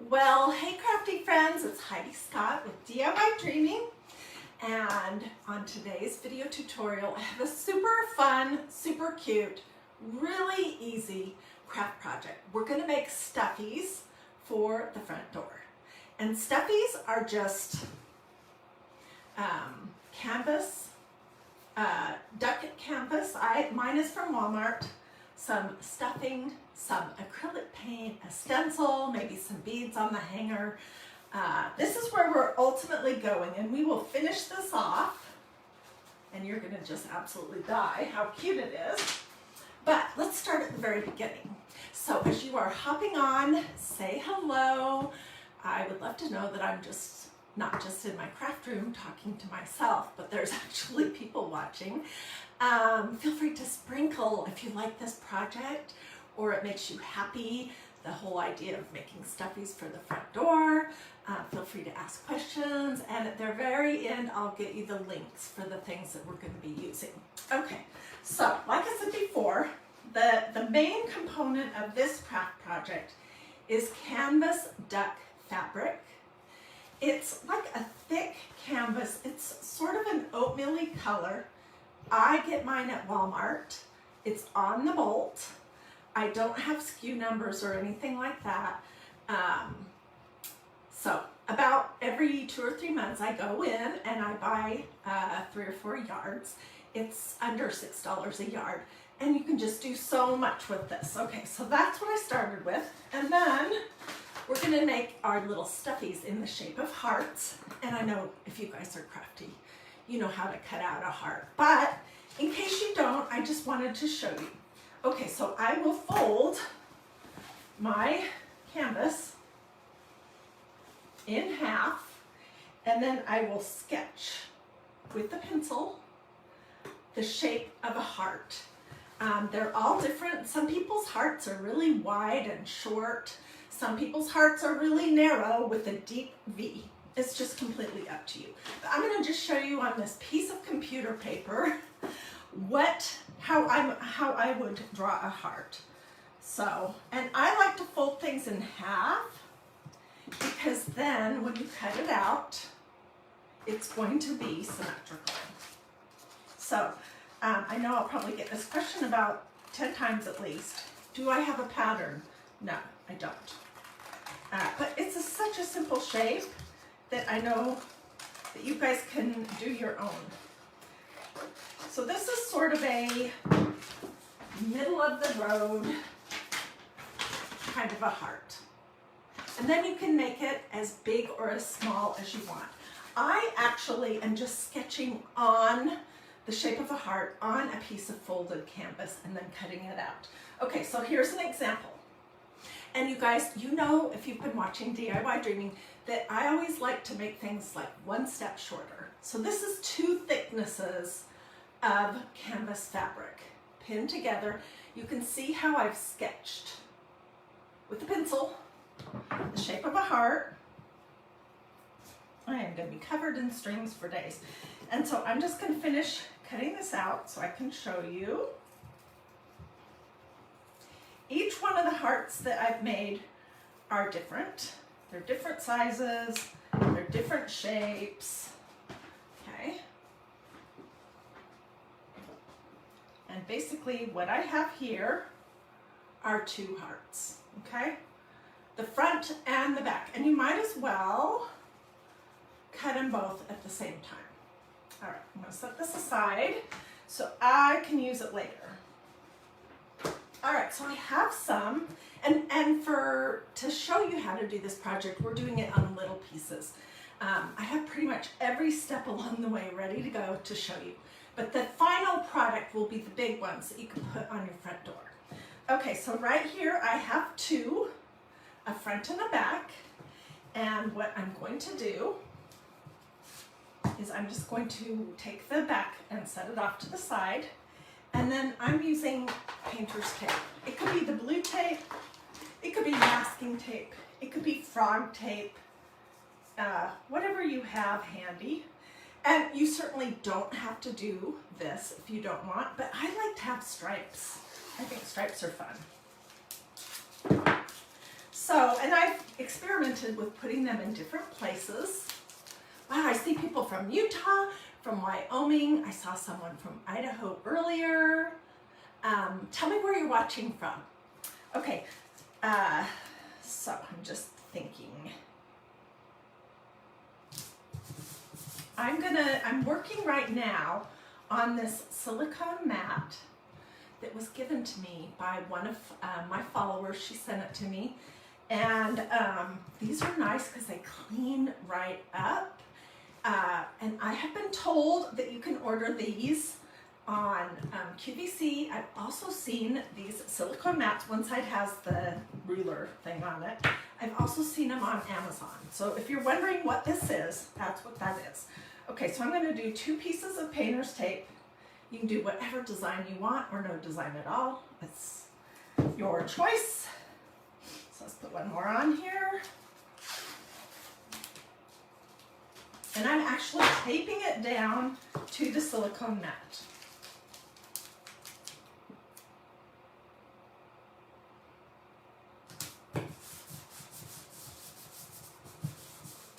Well, hey crafty friends, it's Hiedi Scott with DiyDreaming, and on today's video tutorial I have a super fun, super cute, really easy craft project. We're going to make stuffies for the front door, and stuffies are just canvas, duck canvas. Mine is from Walmart. Some stuffing, some acrylic paint, a stencil, maybe some beads on the hanger. This is where we're ultimately going, and we will finish this off, and you're gonna just absolutely die how cute it is. But let's start at the very beginning. So as you are hopping on, say hello. I would love to know that I'm just not just in my craft room talking to myself, but there's actually people watching. Feel free to sprinkle if you like this project or it makes you happy, the whole idea of making stuffies for the front door. Feel free to ask questions, and at the very end I'll get you the links for the things that we're going to be using. Okay, so like I said before, the main component of this craft project is canvas duck fabric. It's like a thick canvas. It's sort of an oatmeal-y color. I get mine at Walmart. It's on the bolt. I don't have SKU numbers or anything like that. So about every 2 or 3 months I go in and I buy 3 or 4 yards. It's under $6 a yard, and you can just do so much with this. Okay, so that's what I started with, and then we're gonna make our little stuffies in the shape of hearts. And I know if you guys are crafty, you know how to cut out a heart, but in case you don't, I just wanted to show you. Okay, so I will fold my canvas in half, and then I will sketch with the pencil the shape of a heart. They're all different. Some people's hearts are really wide and short. Some people's hearts are really narrow with a deep V. It's just completely up to you. But I'm going to just show you on this piece of computer paper how I would draw a heart. So, and I like to fold things in half because then when you cut it out, it's going to be symmetrical. So, I know I'll probably get this question about 10 times at least. Do I have a pattern? No, I don't. But it's such a simple shape that I know that you guys can do your own. So this is sort of a middle of the road kind of a heart. And then you can make it as big or as small as you want. I actually am just sketching on the shape of a heart on a piece of folded canvas and then cutting it out. Okay, so here's an example. And you guys, you know, if you've been watching DiyDreaming, that I always like to make things like one step shorter. So this is 2 thicknesses of canvas fabric pinned together. You can see how I've sketched with the pencil the shape of a heart. I am going to be covered in strings for days. And so I'm just going to finish cutting this out so I can show you. Each one of the hearts that I've made are different. They're different sizes, they're different shapes, okay? And basically what I have here are 2 hearts, okay? The front and the back, and you might as well cut them both at the same time. All right, I'm gonna set this aside so I can use it later. All right, so I have some, and to show you how to do this project, we're doing it on little pieces. I have pretty much every step along the way ready to go to show you, but the final product will be the big ones that you can put on your front door. Okay, so right here I have 2, a front and a back, and what I'm going to do is I'm just going to take the back and set it off to the side. And then I'm using painter's tape. It could be the blue tape, it could be masking tape, it could be frog tape, whatever you have handy. And you certainly don't have to do this if you don't want, but I like to have stripes. I think stripes are fun. So, and I've experimented with putting them in different places. Wow, I see people from Utah, from Wyoming. I saw someone from Idaho earlier. Tell me where you're watching from. Okay, so I'm just thinking. I'm working right now on this silicone mat that was given to me by one of my followers. She sent it to me. And these are nice because they clean right up. And I have been told that you can order these on QVC. I've also seen these silicone mats. One side has the ruler thing on it. I've also seen them on Amazon. So if you're wondering what this is, that's what that is. Okay, so I'm going to do 2 pieces of painter's tape. You can do whatever design you want or no design at all. It's your choice. So let's put one more on here. And I'm actually taping it down to the silicone mat.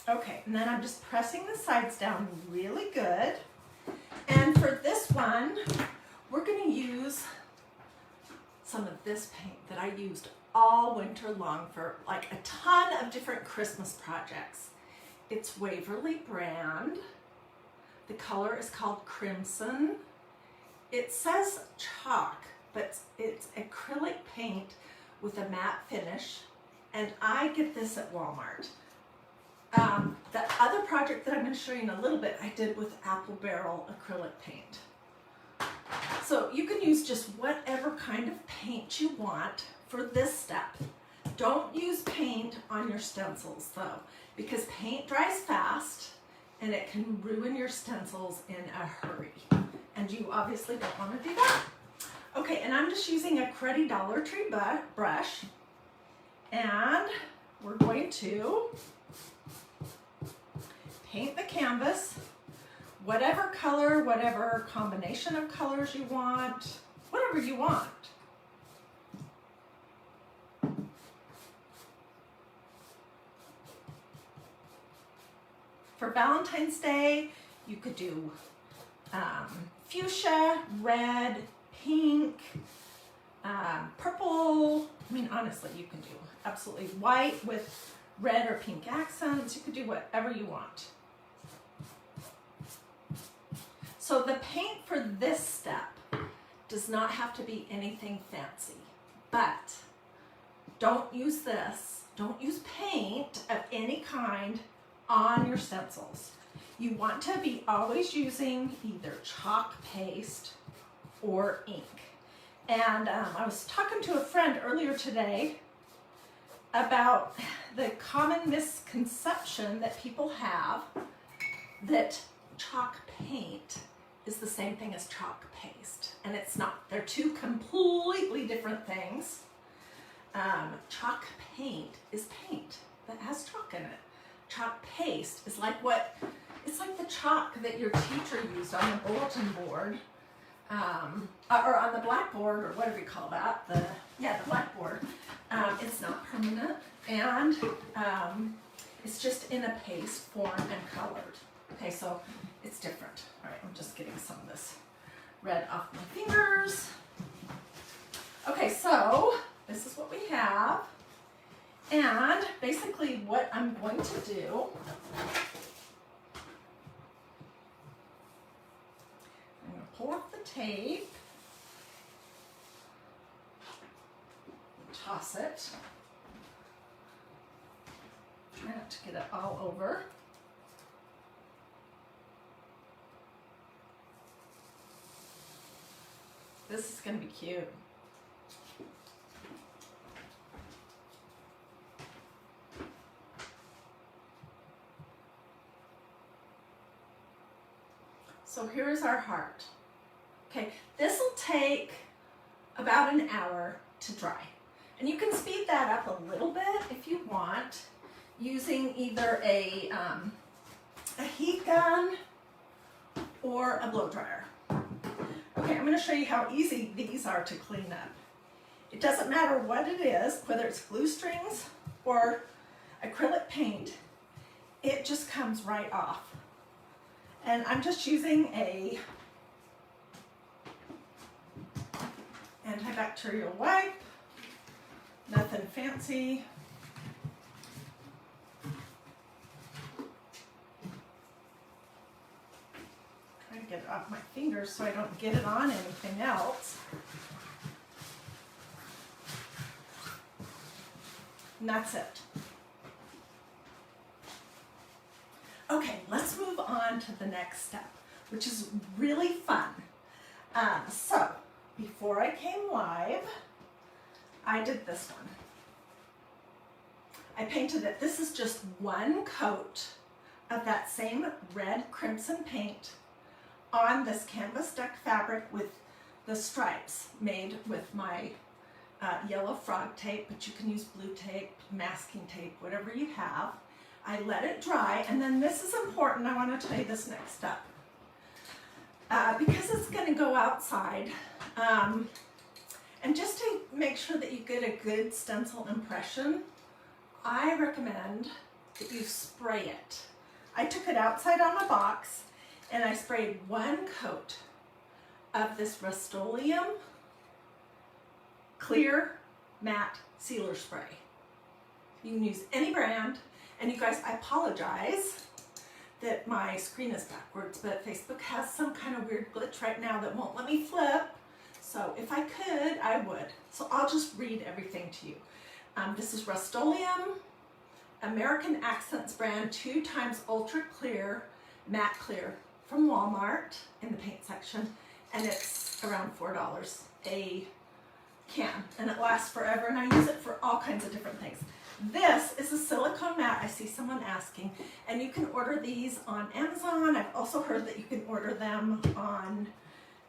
Okay, and then I'm just pressing the sides down really good. And for this one, we're going to use some of this paint that I used all winter long for like a ton of different Christmas projects. It's Waverly brand. The color is called Crimson. It says chalk, but it's acrylic paint with a matte finish. And I get this at Walmart. The other project that I'm going to show you in a little bit, I did with apple barrel acrylic paint. So you can use just whatever kind of paint you want for this step. Don't use paint on your stencils though, because paint dries fast and it can ruin your stencils in a hurry. And you obviously don't want to do that. Okay, and I'm just using a cruddy Dollar Tree brush. And we're going to paint the canvas, whatever color, whatever combination of colors you want, whatever you want. For Valentine's Day, you could do fuchsia, red, pink, purple. I mean, honestly, you can do absolutely white with red or pink accents. You could do whatever you want. So the paint for this step does not have to be anything fancy, but don't use this. Don't use paint of any kind on your stencils. You want to be always using either chalk paste or ink. And I was talking to a friend earlier today about the common misconception that people have that chalk paint is the same thing as chalk paste, and it's not. They're 2 completely different things. Chalk paint is paint that has chalk in it. Chalk paste is like it's like the chalk that your teacher used on the bulletin board, or on the blackboard, or whatever you call that. The blackboard. It's not permanent, and it's just in a paste form and colored. Okay, so it's different. All right, I'm just getting some of this red off my fingers. Okay, so this is what we have. And basically what I'm going to do, I'm going to pull off the tape, toss it, try not to get it all over. This is going to be cute. So here's our heart. Okay, this will take about an hour to dry. And you can speed that up a little bit if you want, using either a heat gun or a blow dryer. Okay, I'm going to show you how easy these are to clean up. It doesn't matter what it is, whether it's glue strings or acrylic paint, it just comes right off. And I'm just using a antibacterial wipe, nothing fancy. Trying to get it off my fingers so I don't get it on anything else. And that's it. Okay, let's move on to the next step, which is really fun. So, before I came live, I did this one. I painted it. This is just one coat of that same red crimson paint on this canvas duck fabric with the stripes made with my yellow frog tape, but you can use blue tape, masking tape, whatever you have. I let it dry, and then this is important. I want to tell you this next step. Because it's going to go outside, and just to make sure that you get a good stencil impression, I recommend that you spray it. I took it outside on a box, and I sprayed one coat of this Rust-Oleum clear matte sealer spray. You can use any brand. And you guys, I apologize that my screen is backwards, but Facebook has some kind of weird glitch right now that won't let me flip. So if I could, I would. So I'll just read everything to you. This is Rust-Oleum American Accents brand 2x Ultra Clear Matte Clear from Walmart in the paint section. And it's around $4 a can. And it lasts forever, and I use it for all kinds of different things. This is a silicone mat. I see someone asking, and you can order these on Amazon. I've also heard that you can order them on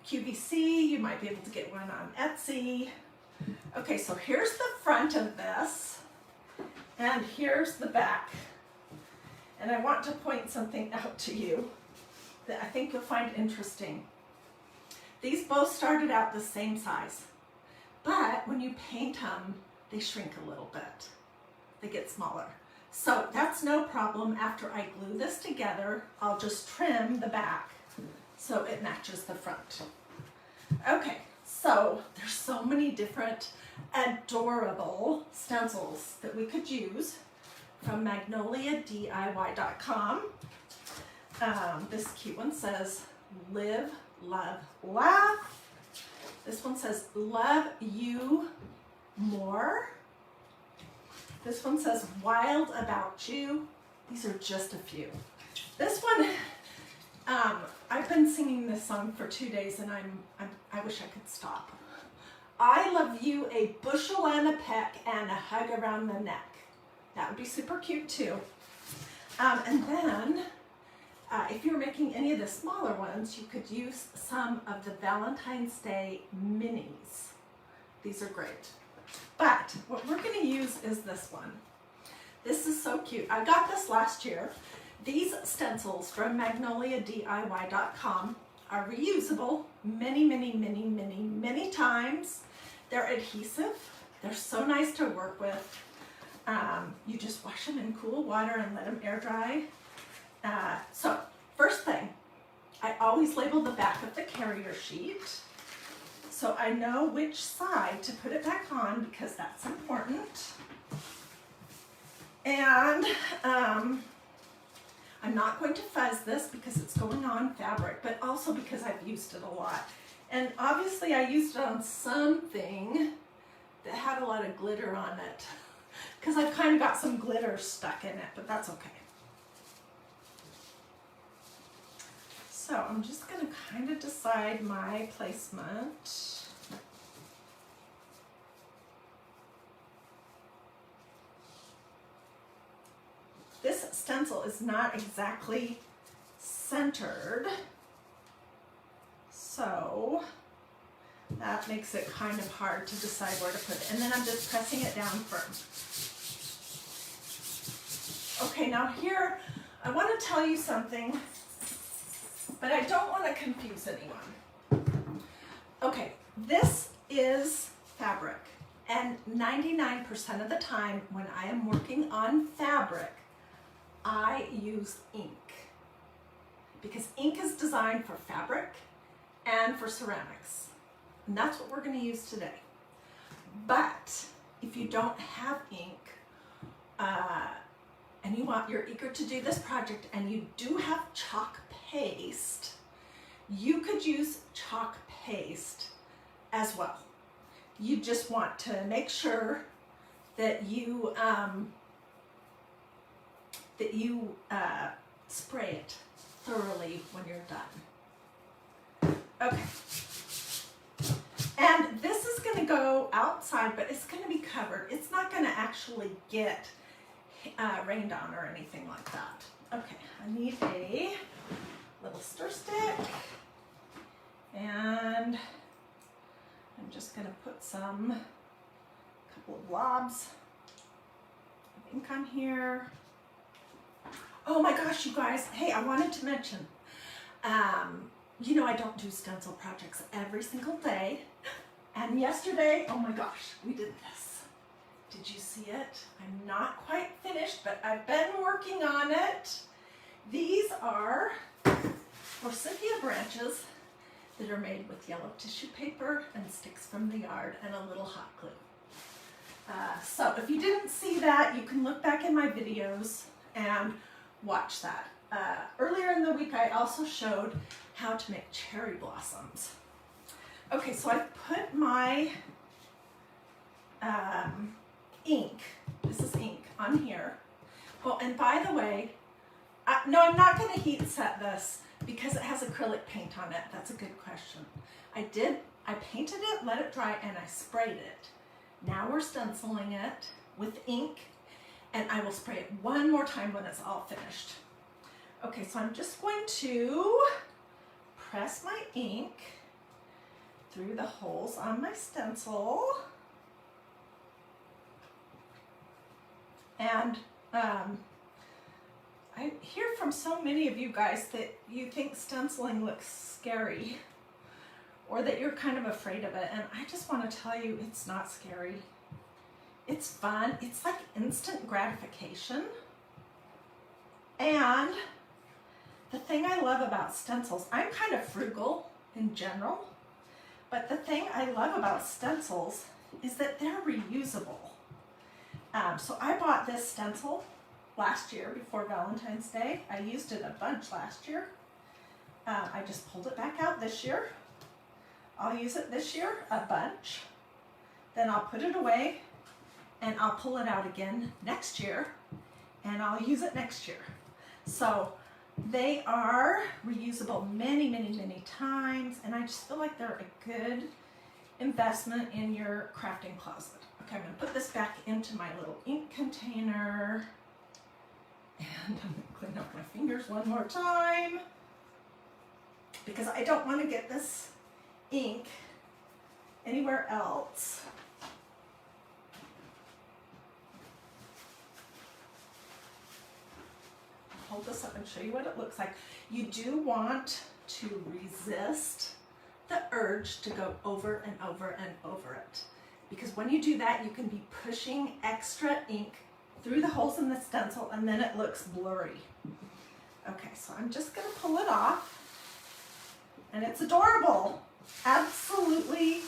QVC. You might be able to get one on Etsy. Okay, so here's the front of this, and here's the back. And I want to point something out to you that I think you'll find interesting. These both started out the same size, but when you paint them, they shrink a little bit. They get smaller. So that's no problem. After I glue this together, I'll just trim the back so it matches the front. Okay, so there's so many different adorable stencils that we could use from MagnoliaDIY.com. This cute one says, live, love, laugh. This one says, love you more. This one says, wild about you. These are just a few. This one, I've been singing this song for 2 days, and I wish I could stop. I love you, a bushel and a peck, and a hug around the neck. That would be super cute too. And then, if you're making any of the smaller ones, you could use some of the Valentine's Day minis. These are great. But what we're going to use is this one. This is so cute. I got this last year. These stencils from MagnoliaDIY.com are reusable many times. They're adhesive. They're so nice to work with. You just wash them in cool water and let them air dry. So first thing, I always label the back of the carrier sheet, so I know which side to put it back on, because that's important. And I'm not going to fuzz this because it's going on fabric, but also because I've used it a lot. And obviously I used it on something that had a lot of glitter on it, because I've kind of got some glitter stuck in it, but that's okay. So I'm just going to kind of decide my placement. This stencil is not exactly centered, so that makes it kind of hard to decide where to put it. And then I'm just pressing it down firm. Okay, now here I want to tell you something, but I don't want to confuse anyone. Okay, this is fabric, And 99% of the time when I am working on fabric, I use ink. Because ink is designed for fabric and for ceramics. And that's what we're going to use today. But if you don't have ink, and you're eager to do this project and you do have chalk paste, you could use chalk paste as well. You just want to make sure that you spray it thoroughly when you're done. Okay. And this is going to go outside, but it's going to be covered. It's not going to actually get rained on or anything like that. Okay, I need a little stir stick, and I'm just going to put a couple of blobs of ink on here. Oh my gosh, you guys, hey, I wanted to mention, you know I don't do stencil projects every single day, and yesterday, oh my gosh, we did this. Did you see it? I'm not quite finished, but I've been working on it. These are forsythia branches that are made with yellow tissue paper and sticks from the yard and a little hot glue. So if you didn't see that, you can look back in my videos and watch that. Earlier in the week, I also showed how to make cherry blossoms. Okay, so I put my ink, this is ink, on here. Oh, and by the way, no, I'm not going to heat set this because it has acrylic paint on it. That's a good question. I painted it, let it dry, and I sprayed it. Now we're stenciling it with ink, and I will spray it one more time when it's all finished. Okay, so I'm just going to press my ink through the holes on my stencil. And I hear from so many of you guys that you think stenciling looks scary or that you're kind of afraid of it. And I just want to tell you, it's not scary. It's fun. It's like instant gratification. And the thing I love about stencils, I'm kind of frugal in general, but the thing I love about stencils is that they're reusable. So I bought this stencil last year before Valentine's Day. I used it a bunch last year. I just pulled it back out this year. I'll use it this year a bunch. Then I'll put it away and I'll pull it out again next year and I'll use it next year. So they are reusable many, many, many times, and I just feel like they're a good investment in your crafting closet. Okay, I'm going to put this back into my little ink container, and I'm going to clean up my fingers one more time because I don't want to get this ink anywhere else. Hold this up and show you what it looks like. You do want to resist the urge to go over and over and over it, because when you do that, you can be pushing extra ink through the holes in the stencil and then it looks blurry. Okay, so I'm just going to pull it off, and it's adorable. Absolutely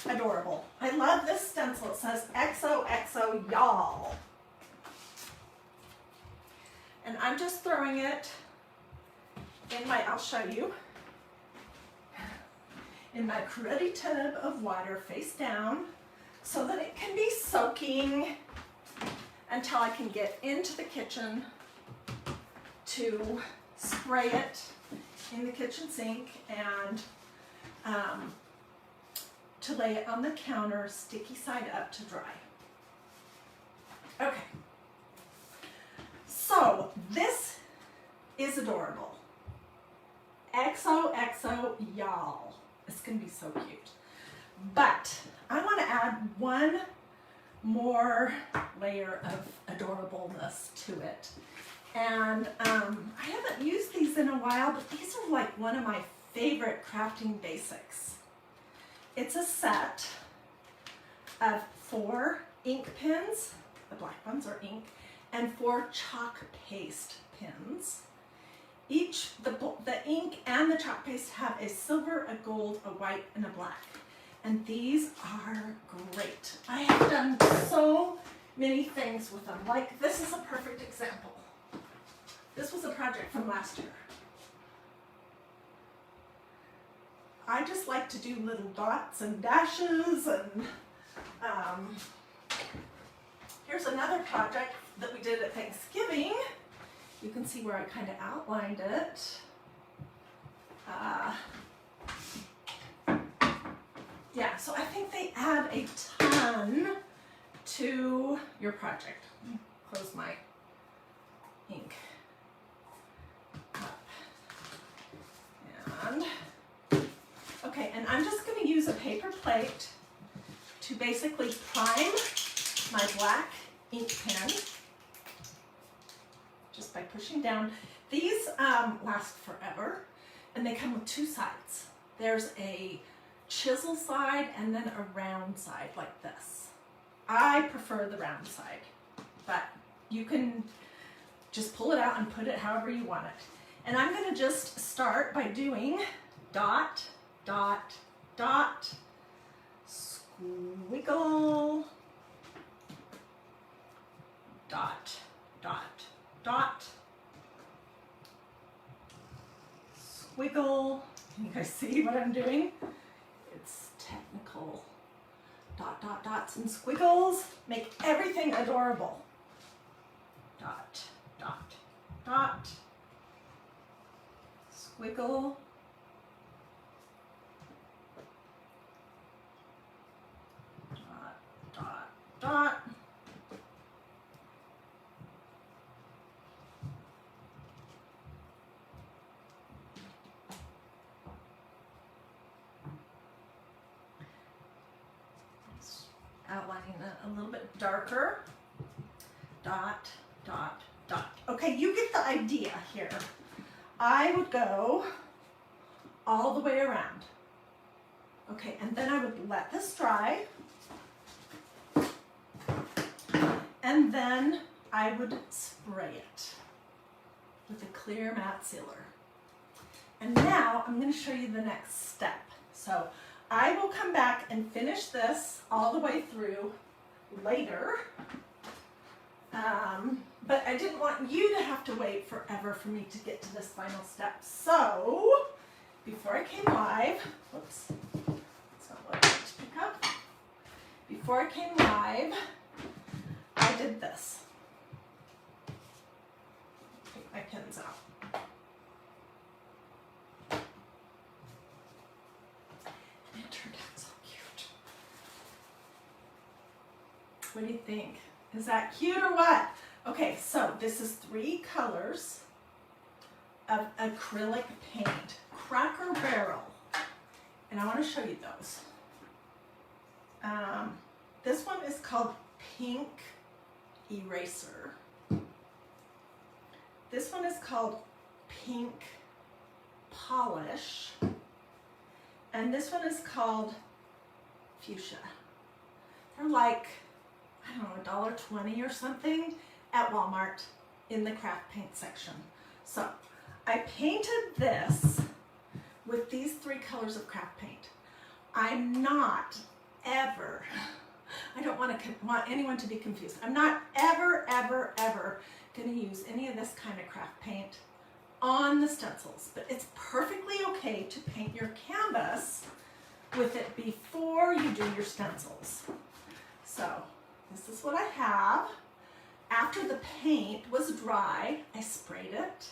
adorable. I love this stencil. It says XOXO y'all. And I'm just throwing it in my, I'll show you, in my cruddy tub of water face down so that it can be soaking until I can get into the kitchen to spray it in the kitchen sink and to lay it on the counter, sticky side up to dry. Okay. So this is adorable. XOXO y'all. It's going to be so cute. But I want to add one more layer of adorableness to it. And I haven't used these in a while, but these are like one of my favorite crafting basics. It's a set of 4 ink pens, the black ones are ink, and 4 chalk paste pens. Each, the ink and the chalk paste have a silver, a gold, a white, and a black. And these are great. I have done so many things with them. Like, this is a perfect example. This was a project from last year. I just like to do little dots and dashes, and here's another project that we did at Thanksgiving. You can see where I kind of outlined it. Yeah, so I think they add a ton to your project. Let me close my ink up. And, okay, and I'm just going to use a paper plate to basically prime my black ink pen, just by pushing down. These last forever, and they come with 2 sides. There's a chisel side and then a round side like this. I prefer the round side, but you can just pull it out and put it however you want it. And I'm going to just start by doing dot, dot, dot, squiggle, dot, dot, dot, squiggle. Can you guys see what I'm doing? It's technical. Dot, dot, dots and squiggles make everything adorable. Dot, dot, dot, squiggle, dot, dot, dot. Outlining it a little bit darker. Dot, dot, dot. Okay, you get the idea here. I would go all the way around. Okay, and then I would let this dry. And then I would spray it with a clear matte sealer. And now I'm going to show you the next step. So I will come back and finish this all the way through later, but I didn't want you to have to wait forever for me to get to this final step. So before I came live, whoops, that's not what I wanted to pick up. Before I came live, I did this. Take my pins out. It turned out so cute. What do you think? Is that cute or what? Okay, so this is 3 colors of acrylic paint. Cracker Barrel. And I want to show you those. This one is called Pink Eraser. This one is called Pink Polish. And this one is called Fuchsia. They're like, I don't know, $1.20 or something at Walmart in the craft paint section. So I painted this with these 3 colors of craft paint. I'm not ever, I don't want anyone to be confused. I'm not ever going to use any of this kind of craft paint on the stencils, but it's perfectly okay to paint your canvas with it before you do your stencils. So this is what I have. After the paint was dry, I sprayed it,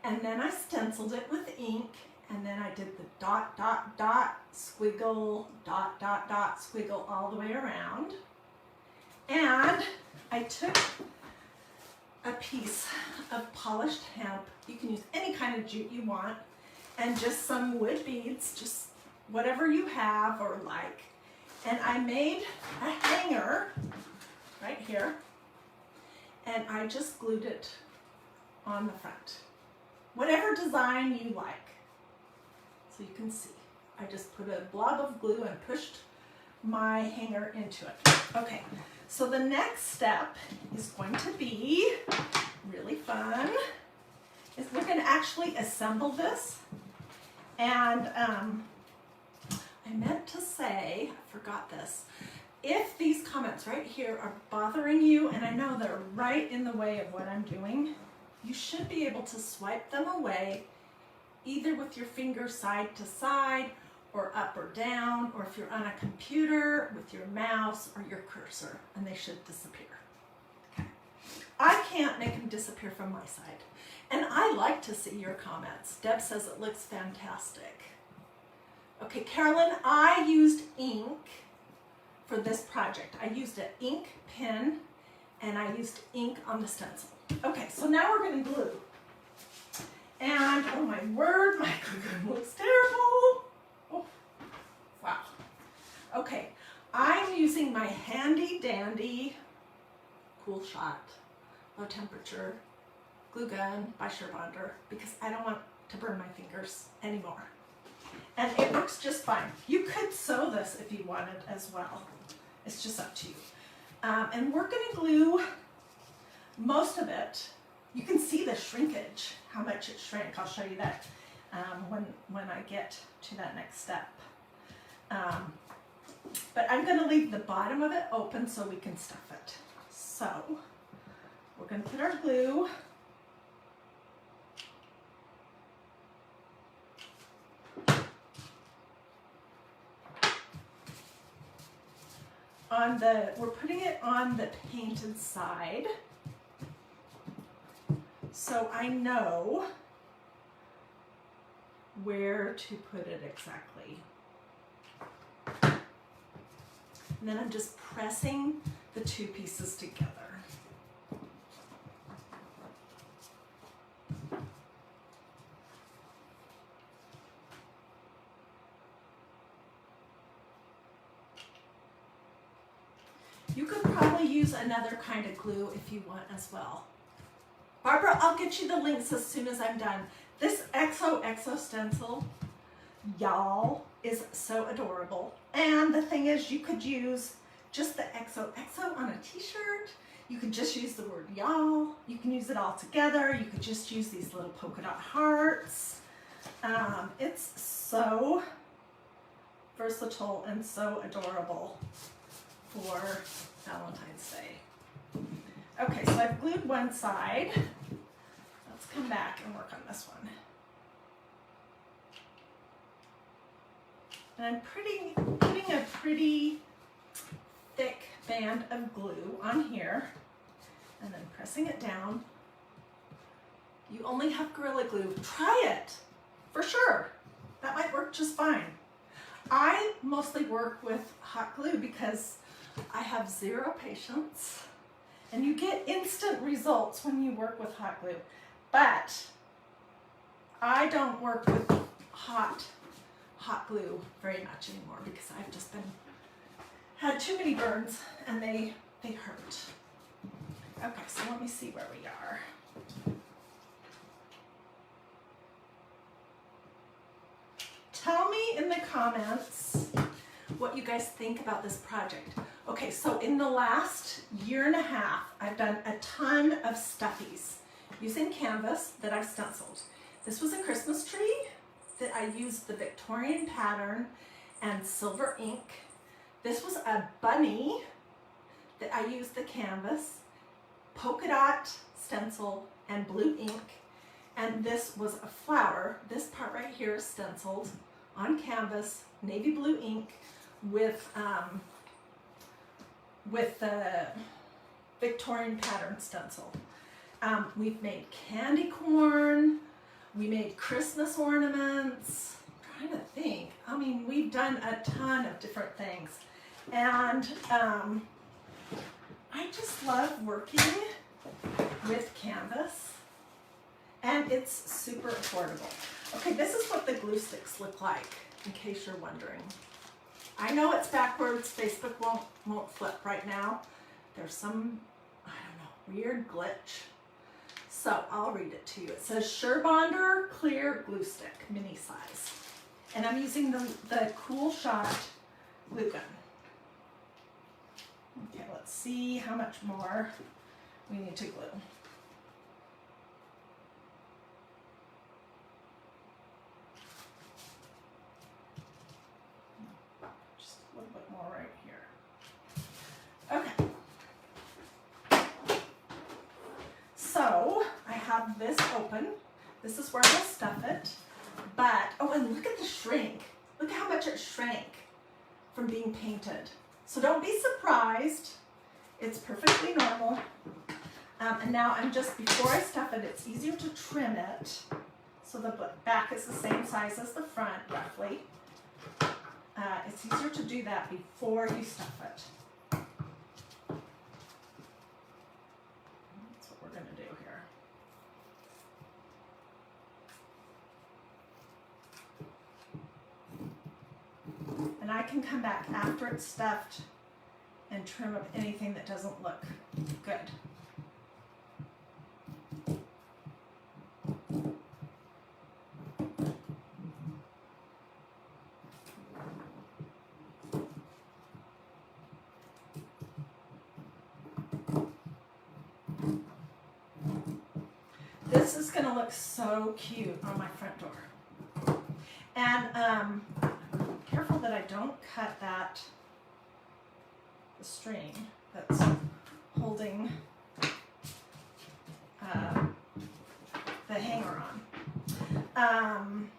and then I stenciled it with ink, and then I did the dot, dot, dot, squiggle, dot, dot, dot, squiggle all the way around. And I took a piece of polished hemp. You can use any kind of jute you want, and just some wood beads, just whatever you have or like. And I made a hanger right here, and I just glued it on the front. Whatever design you like. So you can see, I just put a blob of glue and pushed my hanger into it. Okay, so the next step is going to be really fun. Is we're going to actually assemble this. And I meant to say, I forgot this, if these comments right here are bothering you, and I know they're right in the way of what I'm doing, you should be able to swipe them away either with your finger side to side or up or down, or if you're on a computer with your mouse or your cursor, and they should disappear. Okay. I can't make them disappear from my side. And I like to see your comments. Deb says it looks fantastic. Okay, Carolyn, I used ink for this project. I used an ink pen and I used ink on the stencil. Okay, so now we're going to glue. And oh my word, my glue looks terrible. Oh, wow. Okay, I'm using my handy dandy Cool Shot low temperature glue gun by Surebonder because I don't want to burn my fingers anymore. And it works just fine. You could sew this if you wanted as well. It's just up to you. And we're going to glue most of it. You can see the shrinkage, how much it shrank. I'll show you that when I get to that next step. But I'm going to leave the bottom of it open so we can stuff it. So we're going to put our glue on we're putting it on the painted side, so I know where to put it exactly. And then I'm just pressing the two pieces together. You could probably use another kind of glue if you want as well. Barbara, I'll get you the links as soon as I'm done. This XOXO stencil, y'all, is so adorable. And the thing is, you could use just the XOXO on a t-shirt. You could just use the word y'all. You can use it all together. You could just use these little polka dot hearts. It's so versatile and so adorable for Valentine's Day. Okay, so I've glued one side. Let's come back and work on this one. And I'm putting a pretty thick band of glue on here and then pressing it down. You only have Gorilla Glue. Try it, for sure. That might work just fine. I mostly work with hot glue because I have zero patience, and you get instant results when you work with hot glue. But I don't work with hot glue very much anymore because I've just had too many burns and they hurt. Okay, so let me see where we are. Tell me in the comments what you guys think about this project. Okay, so in the last year and a half, I've done a ton of stuffies using canvas that I've stenciled. This was a Christmas tree that I used the Victorian pattern and silver ink. This was a bunny that I used the canvas, polka dot stencil, and blue ink. And this was a flower. This part right here is stenciled on canvas, navy blue ink with the Victorian pattern stencil. We've made candy corn. We made Christmas ornaments. I'm trying to think. I mean, we've done a ton of different things. And I just love working with canvas. And it's super affordable. Okay, this is what the glue sticks look like, in case you're wondering. I know it's backwards. Facebook won't flip right now. There's some, I don't know, weird glitch. So I'll read it to you. It says Surebonder Clear Glue Stick, mini size. And I'm using the Cool Shot glue gun. Okay, let's see how much more we need to glue. Just a little bit more right here. Okay. So I have this open. This is where we'll stuff it. But, oh, and look at the shrink. Look at how much it shrank from being painted. So don't be surprised. It's perfectly normal. And now I'm just, before I stuff it, it's easier to trim it. So the back is the same size as the front, roughly. It's easier to do that before you stuff it. That's what we're going to do here. And I can come back after it's stuffed and trim up anything that doesn't look good. This is going to look so cute on my front door. And careful that I don't cut the string that's holding the hanger on.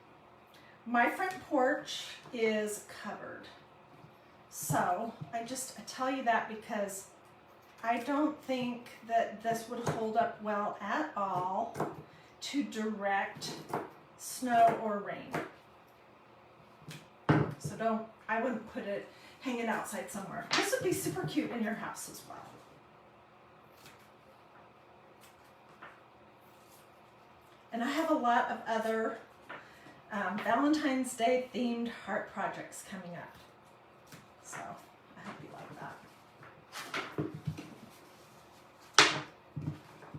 My front porch is covered. So I tell you that because I don't think that this would hold up well at all to direct snow or rain. So I wouldn't put it hanging outside somewhere. This would be super cute in your house as well. And I have a lot of other Valentine's Day themed heart projects coming up. So I hope you like that.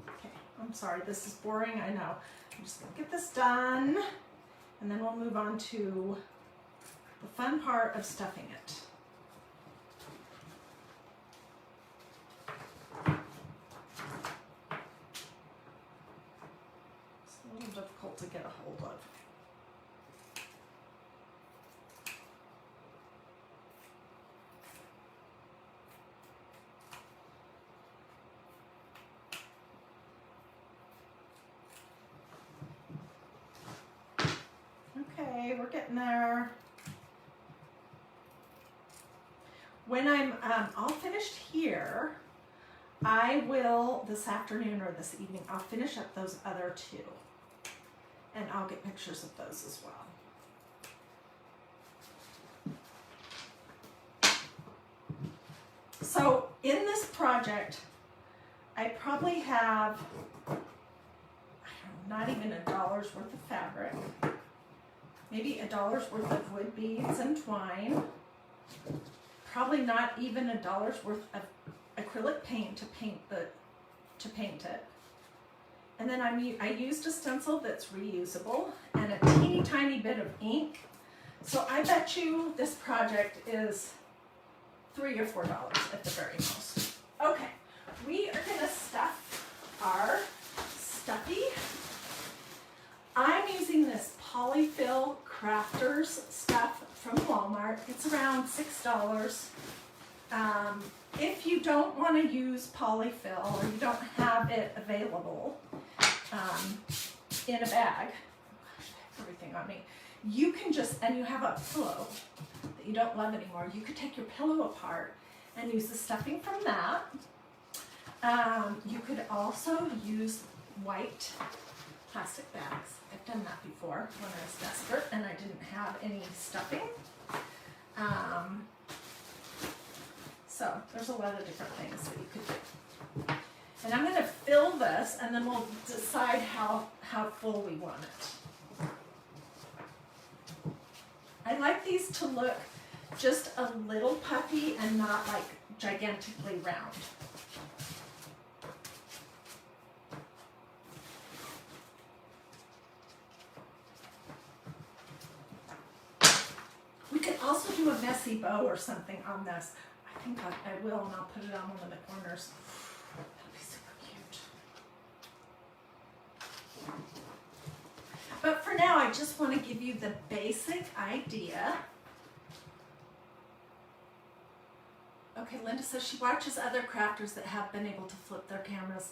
Okay, I'm sorry, this is boring, I know. I'm just gonna get this done and then we'll move on to the fun part of stuffing it. It's a little difficult to get a hold of. Okay, we're getting there. When I'm all finished here, I will, this afternoon or this evening, I'll finish up those other two. And I'll get pictures of those as well. So in this project, I probably have, I don't know, not even $1 worth of fabric. Maybe $1 worth of wood beads and twine. Probably not even $1 worth of acrylic paint to paint it. And then I used a stencil that's reusable and a teeny tiny bit of ink. So I bet you this project is $3 or $4 at the very most. Okay, we are gonna stuff our stuffy. I'm using this Polyfill Crafters stuff from Walmart. It's around $6. If you don't want to use polyfill or you don't have it available in a bag, everything on me, you can just, and you have a pillow that you don't love anymore, you could take your pillow apart and use the stuffing from that. You could also use white plastic bags. I've done that before when I was desperate and I didn't have any stuffing. So there's a lot of different things that you could do. And I'm going to fill this and then we'll decide how full we want it. I like these to look just a little puffy and not like gigantically round. We could also do a messy bow or something on this. I think I will, and I'll put it on one of the corners. That'll be super cute. But for now, I just want to give you the basic idea. Okay, Linda says she watches other crafters that have been able to flip their cameras.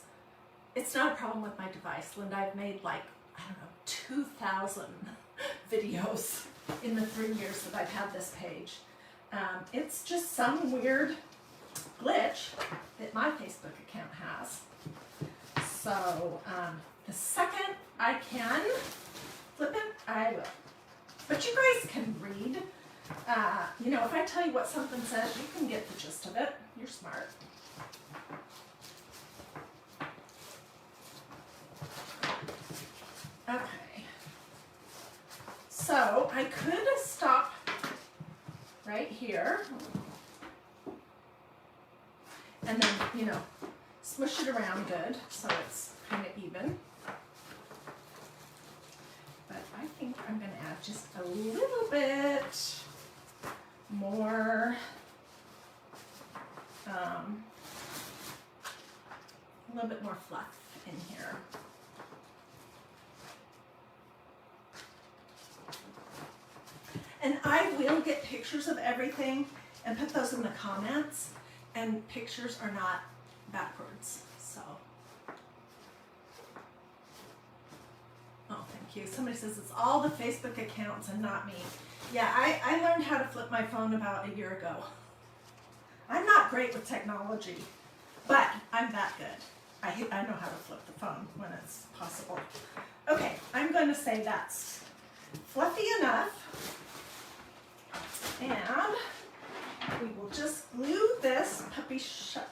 It's not a problem with my device, Linda. I've made like, I don't know, 2,000 videos in the 3 years that I've had this page. It's just some weird glitch that my Facebook account has. So the second I can flip it, I will. But you guys can read. You know, if I tell you what something says, you can get the gist of it. You're smart. Okay. So I could stop right here and then, you know, smush it around good so it's kind of even. But I think I'm going to add just a little bit more, a little bit more fluff in here. And I will get pictures of everything and put those in the comments, and pictures are not backwards, so. Oh, thank you. Somebody says it's all the Facebook accounts and not me. Yeah, I learned how to flip my phone about a year ago. I'm not great with technology, but I'm that good. I know how to flip the phone when it's possible. Okay, I'm going to say that's fluffy enough. And we will just glue this puppy shut.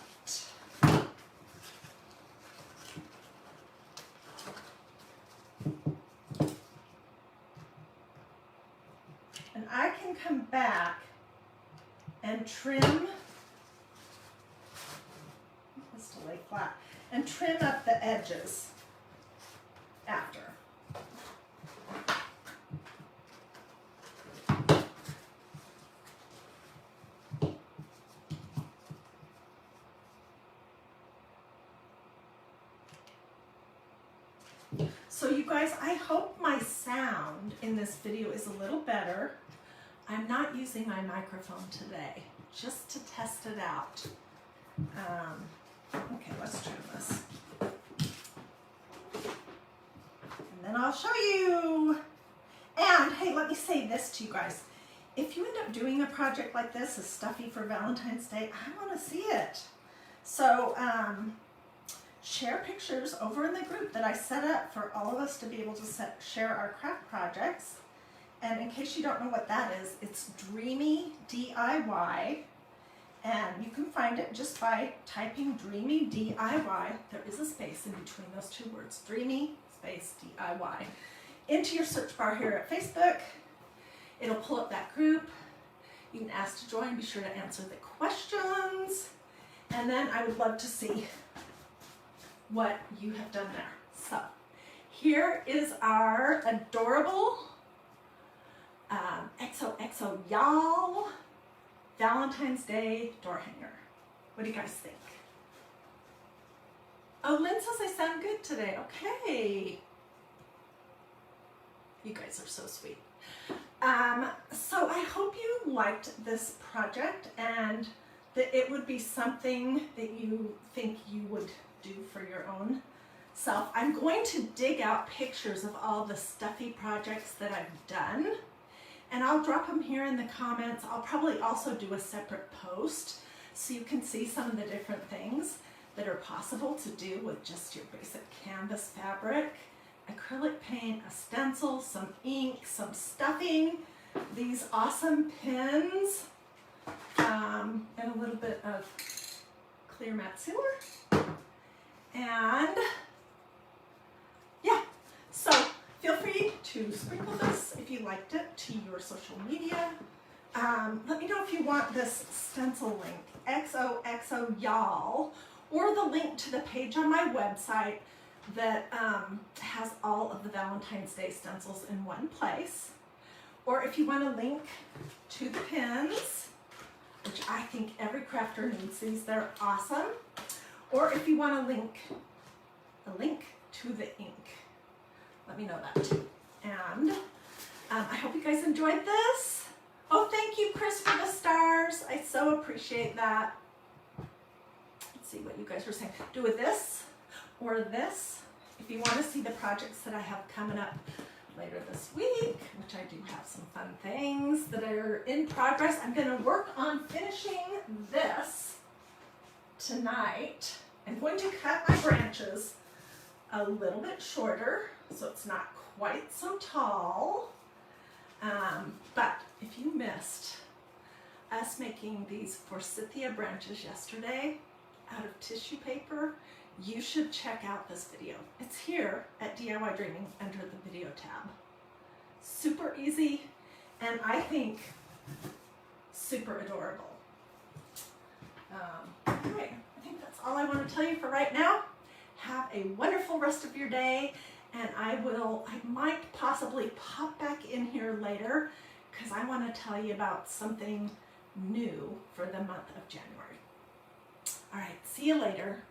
And I can come back and trim, let's to lay flat, and trim up the edges after. So you guys, I hope my sound in this video is a little better. I'm not using my microphone today, just to test it out. Okay, let's trim this. And then I'll show you. And hey, let me say this to you guys. If you end up doing a project like this, a stuffy for Valentine's Day, I want to see it. So, share pictures over in the group that I set up for all of us to be able to share our craft projects. And in case you don't know what that is, it's Dreamy DIY. And you can find it just by typing Dreamy DIY. There is a space in between those two words, Dreamy space DIY. Into your search bar here at Facebook. It'll pull up that group. You can ask to join, be sure to answer the questions. And then I would love to see what you have done there. So here is our adorable XOXO y'all Valentine's Day door hanger. What do you guys think? Oh, Lynn says I sound good today. Okay. You guys are so sweet. So I hope you liked this project and that it would be something that you think you would do for your own self. I'm going to dig out pictures of all the stuffy projects that I've done, and I'll drop them here in the comments. I'll probably also do a separate post so you can see some of the different things that are possible to do with just your basic canvas fabric, acrylic paint, a stencil, some ink, some stuffing, these awesome pins, and a little bit of clear matte sealer. And yeah, so feel free to sprinkle this if you liked it to your social media. Let me know if you want this stencil link, XOXO y'all, or the link to the page on my website that has all of the Valentine's Day stencils in one place. Or if you want a link to the pins, which I think every crafter needs these. They're awesome. Or if you want a link to the ink, let me know that too. And I hope you guys enjoyed this. Oh, thank you, Chris, for the stars. I so appreciate that. Let's see what you guys were saying. Do with this or this. If you want to see the projects that I have coming up later this week, which I do have some fun things that are in progress. I'm going to work on finishing this tonight. I'm going to cut my branches a little bit shorter so it's not quite so tall. But if you missed us making these forsythia branches yesterday out of tissue paper, you should check out this video. It's here at DiyDreaming under the video tab. Super easy, and I think super adorable. Anyway, I think that's all I want to tell you for right now. Have a wonderful rest of your day, and I might possibly pop back in here later because I want to tell you about something new for the month of January. All right, see you later.